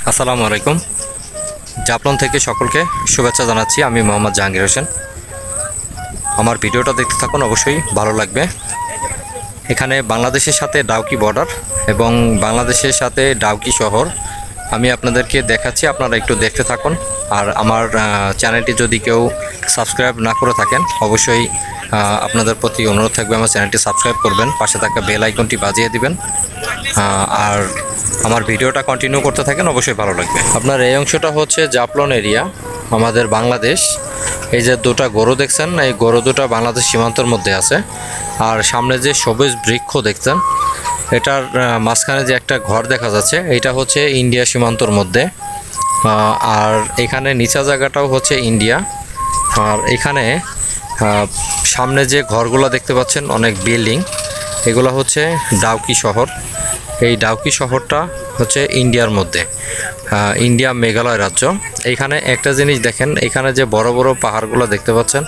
আসসালামু আলাইকুম। জাফলং থেকে সকলকে শুভেচ্ছা জানাচ্ছি। আমি মোহাম্মদ জাহাঙ্গীর হোসেন। আমার ভিডিওটা দেখতে থাকুন, অবশ্যই ভালো লাগবে। এখানে বাংলাদেশের সাথে ডাউকি বর্ডার এবং বাংলাদেশের সাথে ডাউকি শহর আমি আপনাদেরকে দেখাচ্ছি, আপনারা একটু দেখতে থাকুন। আর আমার চ্যানেলটি যদি কেউ সাবস্ক্রাইব না করে থাকেন, অবশ্যই আপনাদের প্রতি অনুরোধ থাকবে আমার চ্যানেলটি সাবস্ক্রাইব করবেন, পাশে থাকা বেল আইকনটি বাজিয়ে দিবেন। আর আমার ভিডিওটা কন্টিনিউ করতে থাকেন, অবশ্যই ভালো লাগবে। আপনার এই অংশটা হচ্ছে জাফলং এরিয়া, আমাদের বাংলাদেশ। এই যে দুটা গরু দেখছেন, এই গরু দুটা বাংলাদেশ সীমান্তের মধ্যে আছে। আর সামনে যে সবুজ বৃক্ষ দেখছেন, এটার মাঝখানে যে একটা ঘর দেখা যাচ্ছে, এটা হচ্ছে ইন্ডিয়া সীমান্তর মধ্যে। আর এখানে নিচা জায়গাটাও হচ্ছে ইন্ডিয়া। আর এখানে সামনে যে ঘরগুলো দেখতে পাচ্ছেন, অনেক বিল্ডিং, এগুলো হচ্ছে ডাউকি শহর। এই ডাউকি শহরটা হচ্ছে ইন্ডিয়ার মধ্যে, ইন্ডিয়া মেঘালয় রাজ্য। এইখানে একটা জিনিস দেখেন, এখানে যে বড় বড় পাহাড়গুলো দেখতে পাচ্ছেন,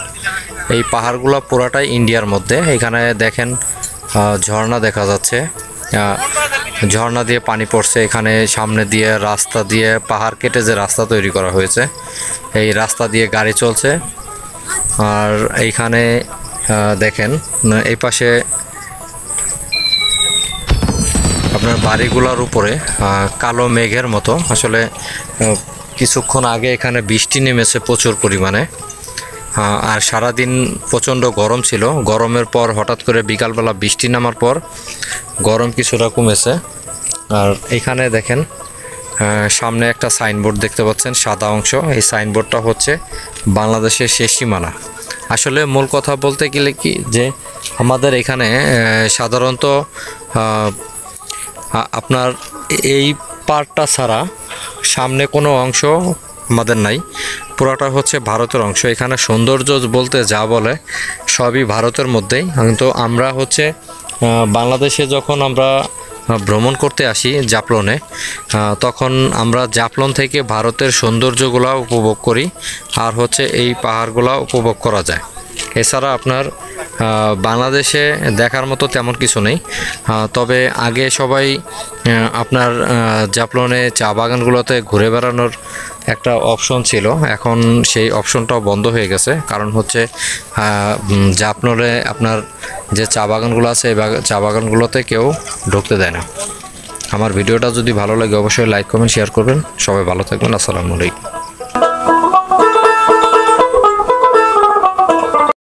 এই পাহাড়গুলো পুরাটাই ইন্ডিয়ার মধ্যে। এখানে দেখেন ঝর্ণা দেখা যাচ্ছে, ঝর্ণা দিয়ে পানি পড়ছে। এখানে সামনে দিয়ে রাস্তা দিয়ে পাহাড় কেটে যে রাস্তা তৈরি করা হয়েছে, এই রাস্তা দিয়ে গাড়ি চলছে। আর এইখানে দেখেন এই পাশে আপনার বাড়িগুলোর উপরে কালো মেঘের মতো। আসলে কিছুক্ষণ আগে এখানে বৃষ্টি নেমেছে প্রচুর পরিমাণে। আর সারাদিন প্রচণ্ড গরম ছিল। গরমের পর হঠাৎ করে বিকালবেলা বৃষ্টি নামার পর গরম কিছুটা কমেছে। আর এখানে দেখেন সামনে একটা সাইনবোর্ড দেখতে পাচ্ছেন, সাদা অংশ। এই সাইনবোর্ডটা হচ্ছে বাংলাদেশের শেষ সীমানা। আসলে মূল কথা বলতে গেলে কি, যে আমাদের এখানে সাধারণত আপনার এই পার্টটা ছাড়া সামনে কোনো অংশ আমাদের নাই, পুরোটা হচ্ছে ভারতের অংশ। এখানে সৌন্দর্য বলতে যা বলে সবই ভারতের মধ্যেই। কিন্তু আমরা হচ্ছে বাংলাদেশে যখন আমরা ভ্রমণ করতে আসি জাফলংয়ে, তখন আমরা জাফলং থেকে ভারতের সৌন্দর্যগুলো উপভোগ করি। আর হচ্ছে এই পাহাড়গুলো উপভোগ করা যায়। এছাড়া আপনার বাংলাদেশে দেখার মতো তেমন কিছু নেই। তবে আগে সবাই আপনার জাফলংয়ে চা বাগানগুলোতে ঘুরে বেড়ানোর একটা অপশন ছিল, এখন সেই অপশনটাও বন্ধ হয়ে গেছে। কারণ হচ্ছে জাফলংয়ে আপনার যে চা বাগানগুলো আছে, এই চা বাগানগুলোতে কেউ ঢুকতে দেয় না। আমার ভিডিওটা যদি ভালো লাগে অবশ্যই লাইক কমেন্ট শেয়ার করবেন। সবাই ভালো থাকবেন। আসসালামু আলাইকুম।